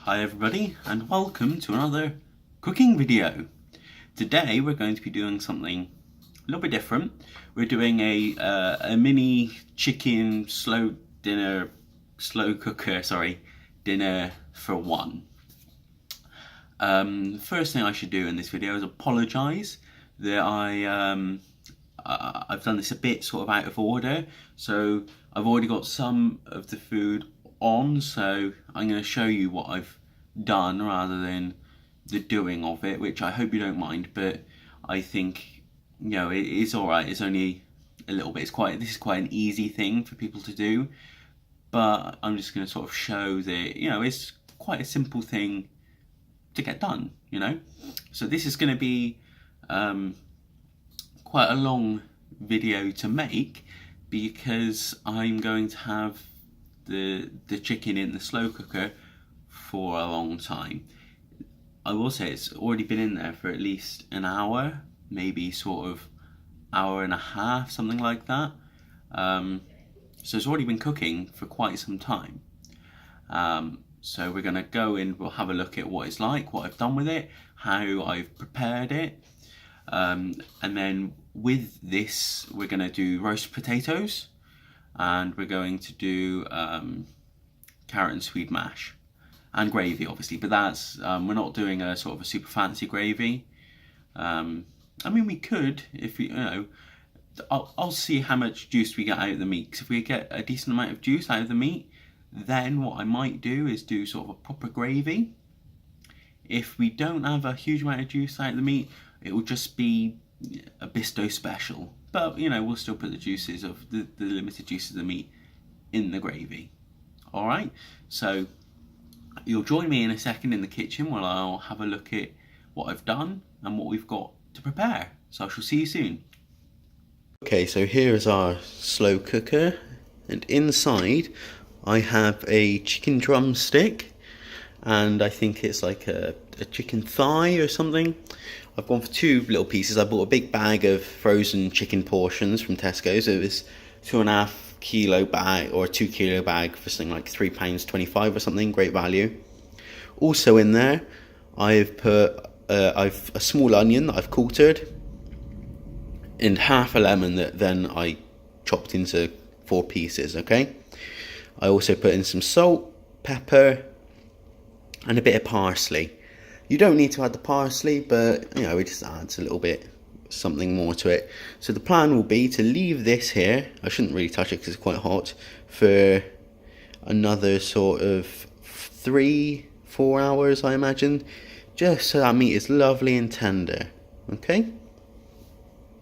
Hi everybody and welcome to another cooking video. Today we're going to be doing something a little bit different. We're doing a mini chicken dinner for one. First thing I should do in this video is apologise that I've done this a bit sort of out of order. So I've already got some of the food on, so I'm going to show you what I've done rather than the doing of it, which I hope you don't mind, but I think, you know, it is alright. It's only a little bit. This is quite an easy thing for people to do, but I'm just going to sort of show that, you know, it's quite a simple thing to get done, you know. So this is going to be quite a long video to make because I'm going to have the chicken in the slow cooker for a long time. I will say it's already been in there for at least an hour, maybe sort of hour and a half, something like that. So it's already been cooking for quite some time. So we're going to go in, we'll have a look at what it's like, what I've done with it, how I've prepared it. And then with this, we're going to do roast potatoes and we're going to do carrot and swede mash and gravy, obviously, but that's we're not doing a sort of a super fancy gravy. I mean, we could, if we, you know, I'll see how much juice we get out of the meat, because if we get a decent amount of juice out of the meat, then what I might do is do sort of a proper gravy. If we don't have a huge amount of juice out of the meat, it will just be a Bisto special, but you know, we'll still put the juices of the limited juices of the meat in the gravy. Alright, so you'll join me in a second in the kitchen while I'll have a look at what I've done and what we've got to prepare. So I shall see you soon. Okay, so here is our slow cooker, and inside I have a chicken drumstick, and I think it's like a chicken thigh or something. I've gone for two little pieces. I bought a big bag of frozen chicken portions from Tesco's. It was 2.5 kilo bag or a 2 kilo bag for something like £3.25 or something. Great value. Also in there, I've put I've a small onion that I've quartered, and half a lemon that then I chopped into 4 pieces. Okay. I also put in some salt, pepper, and a bit of parsley. You don't need to add the parsley, but you know, it just adds a little bit something more to it. So the plan will be to leave this here, I shouldn't really touch it because it's quite hot, for another sort of 3-4 hours, I imagine, just so that meat is lovely and tender. Okay?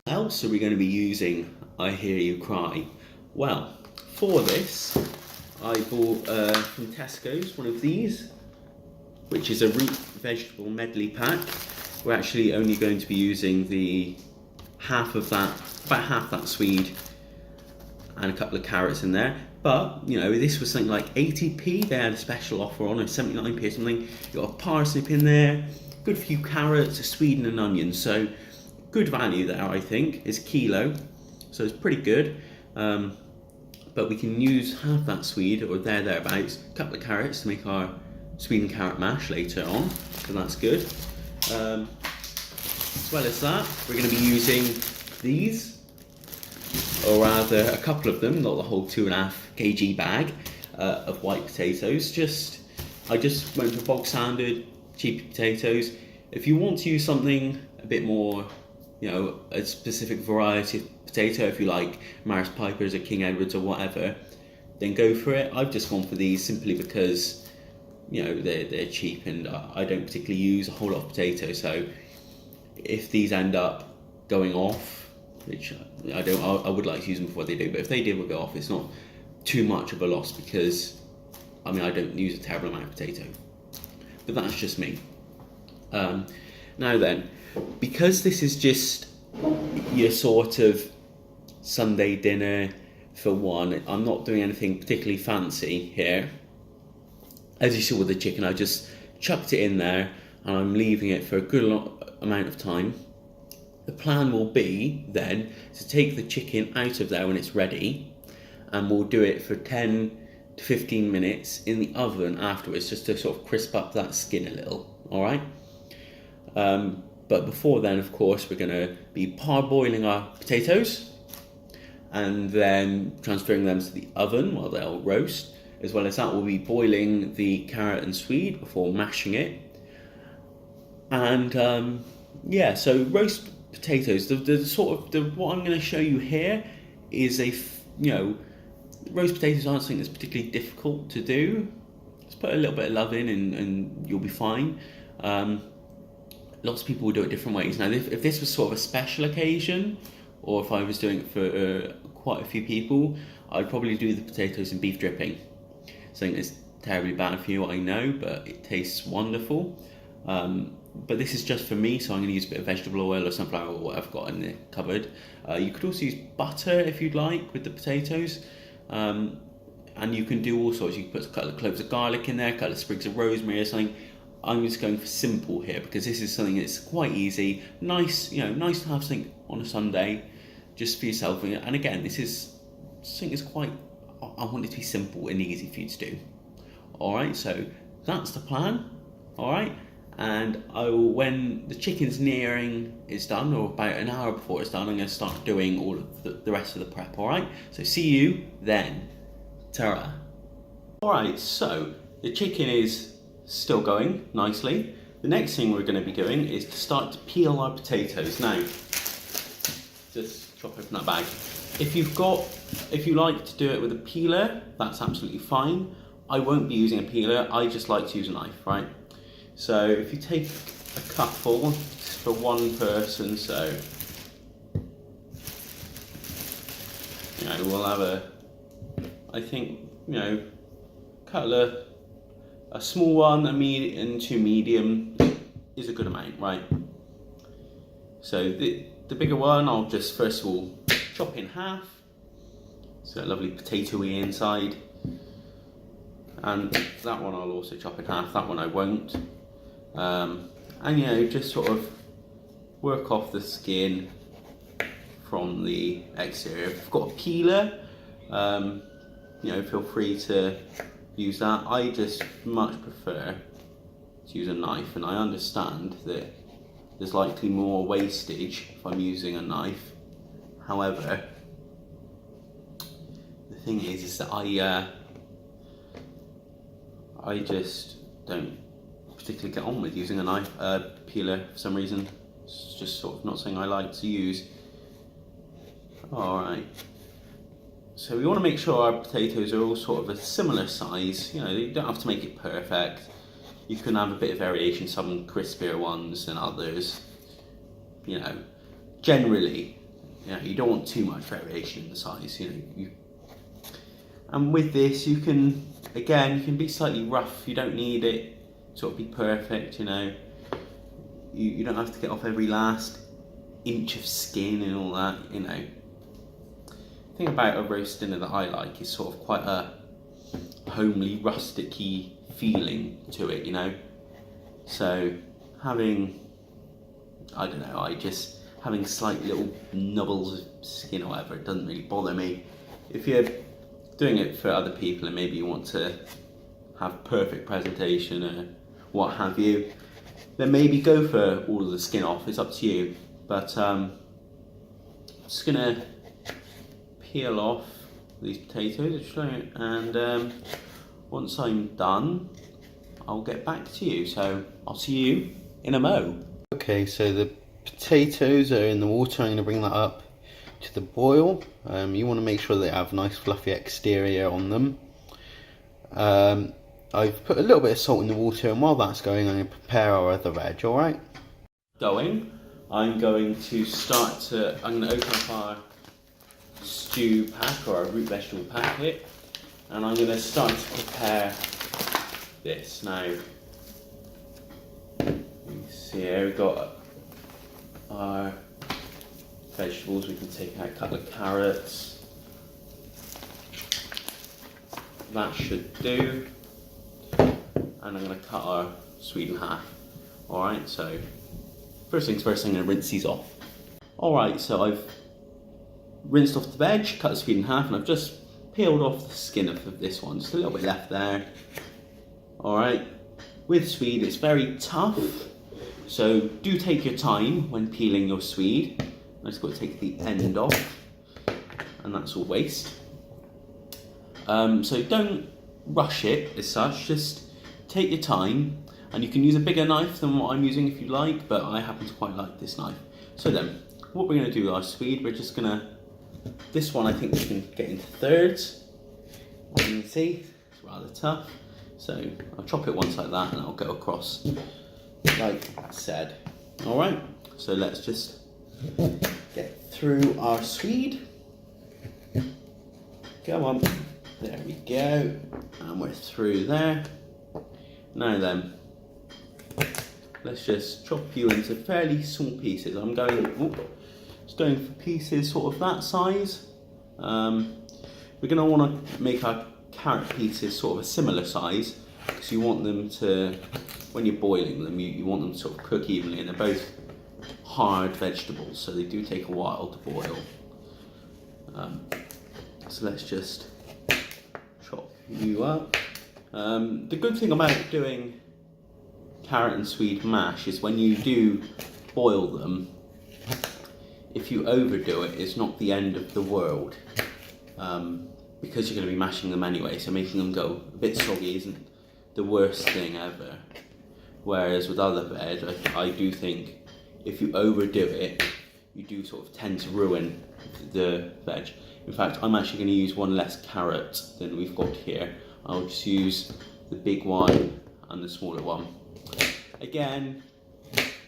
What else are we going to be using, I hear you cry? Well, for this I bought from Tesco's one of these, which is a root vegetable medley pack. We're actually only going to be using the about half that swede and a couple of carrots in there. But, you know, this was something like 80p, they had a special offer on, or 79p or something. You got a parsnip in there, good few carrots, a swede and an onion. So, good value there, I think. It's a kilo, so it's pretty good. But we can use half that swede, or thereabouts, a couple of carrots to make our swede and carrot mash later on, so that's good. As well as that, we're going to be using these, or rather a couple of them, not the whole 2.5 kg bag of white potatoes. I just went for bog standard cheap potatoes. If you want to use something a bit more, you know, a specific variety of potato, if you like Maris Pipers or King Edwards or whatever, then go for it. I've just gone for these simply because, you know, they're cheap, and I don't particularly use a whole lot of potatoes. So if these end up going off, which I would like to use them before they do, but if they did go off, it's not too much of a loss because, I mean, I don't use a terrible amount of potato. But that's just me. Now then, because this is just your sort of Sunday dinner for one, I'm not doing anything particularly fancy here. As you saw with the chicken, I just chucked it in there and I'm leaving it for a good amount of time. The plan will be then to take the chicken out of there when it's ready, and we'll do it for 10 to 15 minutes in the oven afterwards, just to sort of crisp up that skin a little, all right? But before then, of course, we're going to be parboiling our potatoes and then transferring them to the oven while they'll roast. As well as that, we'll be boiling the carrot and swede before mashing it. And yeah, so roast potatoes. What I'm going to show you here is roast potatoes aren't something that's particularly difficult to do. Just put a little bit of love in, and you'll be fine. Lots of people will do it different ways. Now, if this was sort of a special occasion, or if I was doing it for quite a few people, I'd probably do the potatoes in beef dripping. Something that's terribly bad for you, I know, but it tastes wonderful. But this is just for me, so I'm going to use a bit of vegetable oil or sunflower oil, what I've got in the cupboard. You could also use butter if you'd like with the potatoes. And you can do all sorts. You can put a couple of cloves of garlic in there, a couple of sprigs of rosemary or something. I'm just going for simple here because this is something that's quite easy, nice, nice to have something on a Sunday, just for yourself. And again, this is something that's quite. I want it to be simple and easy for you to do. All right, so that's the plan. All right, and when the chicken's nearing is done, or about an hour before it's done, I'm going to start doing all of the rest of the prep. All right, so see you then. Ta-ra. All right, so the chicken is still going nicely. The next thing we're going to be doing is to start to peel our potatoes. Now, just chop open that bag. If you like to do it with a peeler, that's absolutely fine. I won't be using a peeler, I just like to use a knife, right? So if you take a cupful for one person, so we'll have a small one, a medium, and two medium is a good amount, right? So the bigger one, I'll just first of all chop in half. So a lovely potatoey inside. And that one I'll also chop in half, that one I won't. And just sort of work off the skin from the exterior. If you've got a peeler, feel free to use that. I just much prefer to use a knife, and I understand that there's likely more wastage if I'm using a knife. However, the thing is that I just don't particularly get on with using a knife peeler for some reason. It's just sort of not something I like to use. Alright, so we want to make sure our potatoes are all sort of a similar size. You don't have to make it perfect. You can have a bit of variation, some crispier ones than others. Generally, you don't want too much variation in the size. And with this, you can be slightly rough. You don't need it to sort of be perfect. You don't have to get off every last inch of skin and all that. The thing about a roast dinner that I like is sort of quite a homely, rustic-y feeling to it, So having slight little nubbles of skin or whatever, it doesn't really bother me. If you're doing it for other people and maybe you want to have perfect presentation or what have you, then maybe go for all of the skin off. It's up to you. But I'm just gonna peel off these potatoes, and once I'm done, I'll get back to you. So I'll see you in a mo. Okay, so the potatoes are in the water. I'm going to bring that up to the boil. You want to make sure they have a nice fluffy exterior on them. I've put a little bit of salt in the water, and while that's going, I'm going to prepare our other veg. All right. I'm going to open up our stew pack, or our root vegetable packet, and I'm going to start to prepare this. Now, you can see here we've got our vegetables. We can take out a couple of carrots. That should do. And I'm going to cut our swede in half. Alright, so first things first, I'm going to rinse these off. Alright, so I've rinsed off the veg, cut the swede in half, and I've just peeled off the skin of this one, just a little bit left there. Alright, with swede it's very tough, so do take your time when peeling your swede. I just got to take the end off, and that's all waste. So don't rush it as such, just take your time, and you can use a bigger knife than what I'm using if you like, but I happen to quite like this knife. So then, what we're going to do with our swede, we're just going to, this one I think we can get into thirds. As you can see, it's rather tough. So I'll chop it once like that and I'll go across like I said. Alright, so let's just get through our swede. Go on, there we go, and we're through there. Now then, let's just chop you into fairly small pieces. I'm going, just going for pieces sort of that size. We're going to want to make our carrot pieces sort of a similar size, because you want them to, when you're boiling them, you want them to sort of cook evenly, and they're both hard vegetables, so they do take a while to boil. So let's just chop you up. The good thing about doing carrot and swede mash is when you do boil them, if you overdo it, it's not the end of the world, because you're going to be mashing them anyway, so making them go a bit soggy isn't the worst thing ever. Whereas with other veg, I do think if you overdo it, you do sort of tend to ruin the veg. In fact, I'm actually going to use one less carrot than we've got here. I'll just use the big one and the smaller one. Again,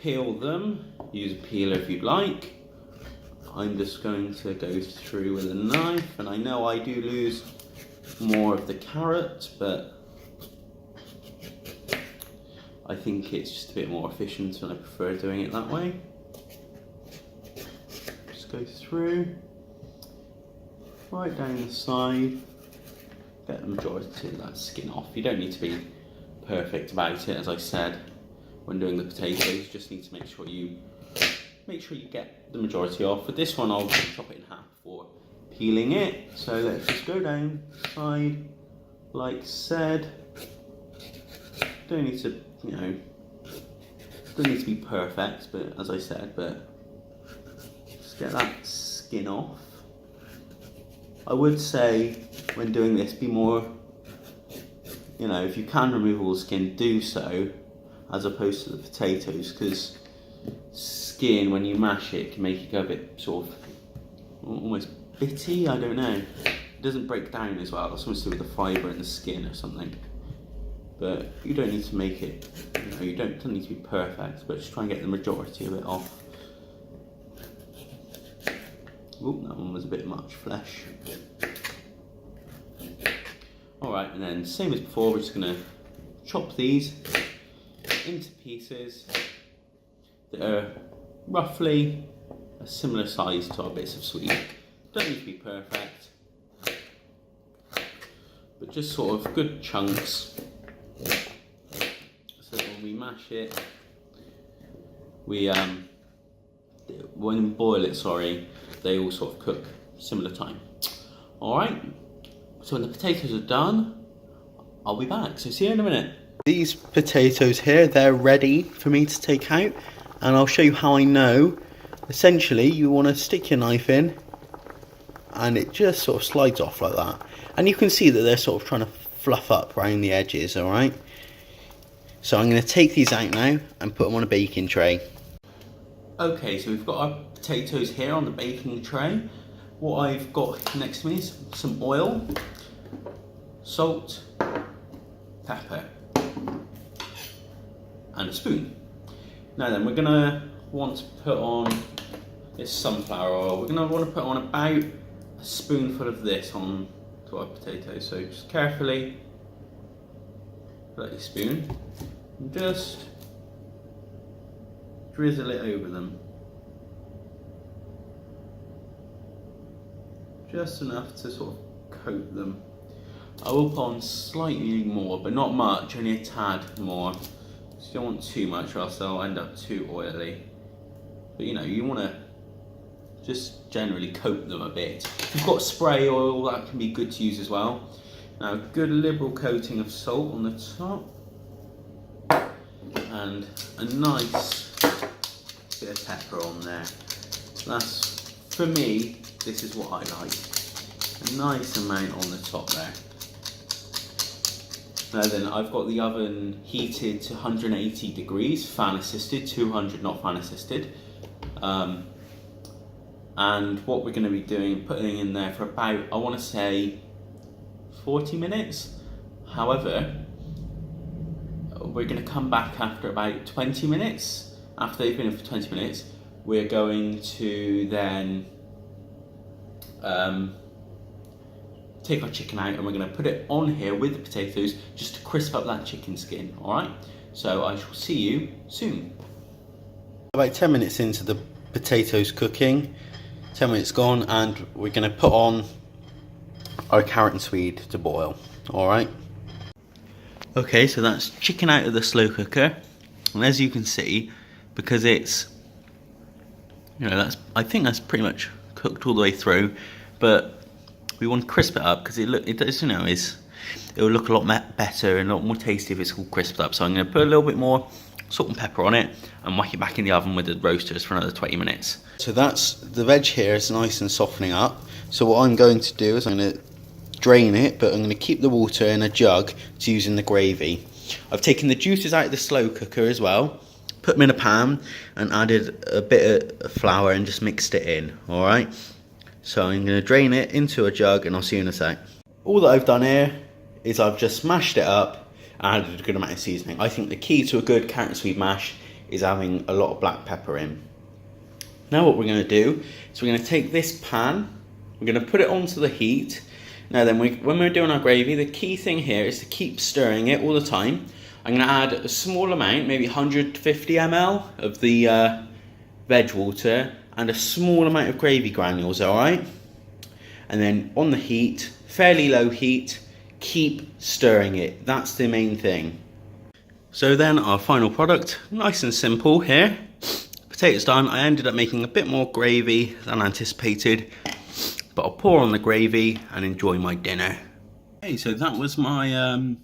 peel them, use a peeler if you'd like. I'm just going to go through with a knife, and I know I do lose more of the carrot, but I think it's just a bit more efficient and I prefer doing it that way. Just go through, right down the side, get the majority of that skin off. You don't need to be perfect about it, as I said, when doing the potatoes. You just need to make sure you get the majority off. For this one, I'll chop it in half before peeling it. So let's just go down the side, like said. Don't need to, don't need to be perfect, but as I said, but just get that skin off. I would say when doing this, be more, if you can remove all the skin, do so, as opposed to the potatoes, because skin, when you mash it, can make it go a bit sort of almost bitty. I don't know. It doesn't break down as well. That's something to do with the fibre in the skin or something. But you don't need to make it, you don't need to be perfect, but just try and get the majority of it off. Oop, that one was a bit much flesh. Alright, and then same as before, we're just going to chop these into pieces that are roughly a similar size to our bits of swede. Don't need to be perfect, but just sort of good chunks. So when we mash it, when we boil it, they all sort of cook similar time. Alright, so when the potatoes are done, I'll be back, so see you in a minute. These potatoes here, they're ready for me to take out, and I'll show you how I know. Essentially, you want to stick your knife in, and it just sort of slides off like that. And you can see that they're sort of trying to fluff up around the edges, alright? So I'm going to take these out now and put them on a baking tray. Okay, so we've got our potatoes here on the baking tray. What I've got next to me is some oil, salt, pepper, and a spoon. Now then, we're going to want to put on this sunflower oil. We're going to want to put on about a spoonful of this on to our potatoes. So just carefully put your spoon and just drizzle it over them. Just enough to sort of coat them. I will put on slightly more, but not much, only a tad more. So you don't want too much or else they'll end up too oily. But you want to just generally coat them a bit. If you've got spray oil, that can be good to use as well. Now, a good liberal coating of salt on the top, and a nice bit of pepper on there. That's, for me, this is what I like. A nice amount on the top there. Now then, I've got the oven heated to 180 degrees, fan assisted, 200 not fan assisted. And what we're going to be doing, putting in there for about, I want to say 40 minutes. However, we're going to come back after about 20 minutes. After they've been in for 20 minutes, we're going to then take our chicken out, and we're going to put it on here with the potatoes just to crisp up that chicken skin. Alright, so I shall see you soon. About 10 minutes into the potatoes cooking, 10 minutes gone, and we're going to put on our carrot and swede to boil. Alright, okay, so that's chicken out of the slow cooker, and as you can see, because it's, you know, that's, I think that's pretty much cooked all the way through, but we want to crisp it up because it does, you know, it will look a lot better and a lot more tasty if it's all crisped up. So I'm going to put a little bit more salt and pepper on it and whack it back in the oven with the roasters for another 20 minutes. So that's, the veg here is nice and softening up. So what I'm going to do is I'm going to drain it, but I'm going to keep the water in a jug to use in the gravy. I've taken the juices out of the slow cooker as well, put them in a pan and added a bit of flour and just mixed it in. Alright, so I'm going to drain it into a jug and I'll see you in a sec. All that I've done here is I've just mashed it up and added a good amount of seasoning. I think the key to a good carrot and swede mash is having a lot of black pepper in. Now what we're going to do is we're going to take this pan, we're going to put it onto the heat. Now then, when we're doing our gravy, the key thing here is to keep stirring it all the time. I'm going to add a small amount, maybe 150 ml of the veg water, and a small amount of gravy granules, alright? And then on the heat, fairly low heat, keep stirring it. That's the main thing. So then our final product, nice and simple here. Potatoes done. I ended up making a bit more gravy than anticipated, but I'll pour on the gravy and enjoy my dinner. Okay, so that was my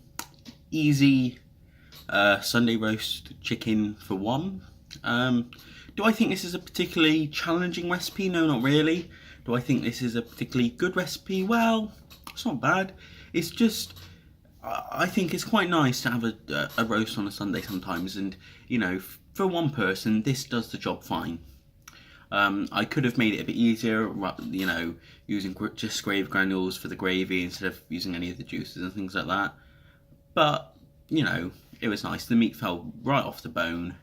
easy Sunday roast chicken for one. Do I think this is a particularly challenging recipe? No, not really. Do I think this is a particularly good recipe? Well, it's not bad. It's just, I think it's quite nice to have a roast on a Sunday sometimes, and you know, for one person, this does the job fine. I could have made it a bit easier, you know, using just gravy granules for the gravy instead of using any of the juices and things like that. But, you know, it was nice. The meat fell right off the bone,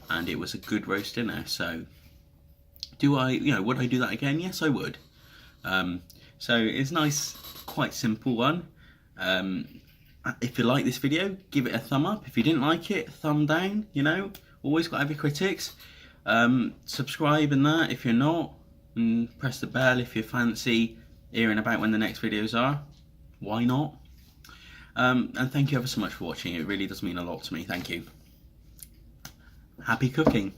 and it was a good roast dinner. So, would I do that again? Yes, I would. So it's nice, quite simple one. If you like this video, give it a thumb up. If you didn't like it, thumb down. You know, always got to have your critics. Subscribe and that if you're not, and press the bell if you fancy hearing about when the next videos are. Why not? And thank you ever so much for watching. It really does mean a lot to me. Thank you. Happy cooking.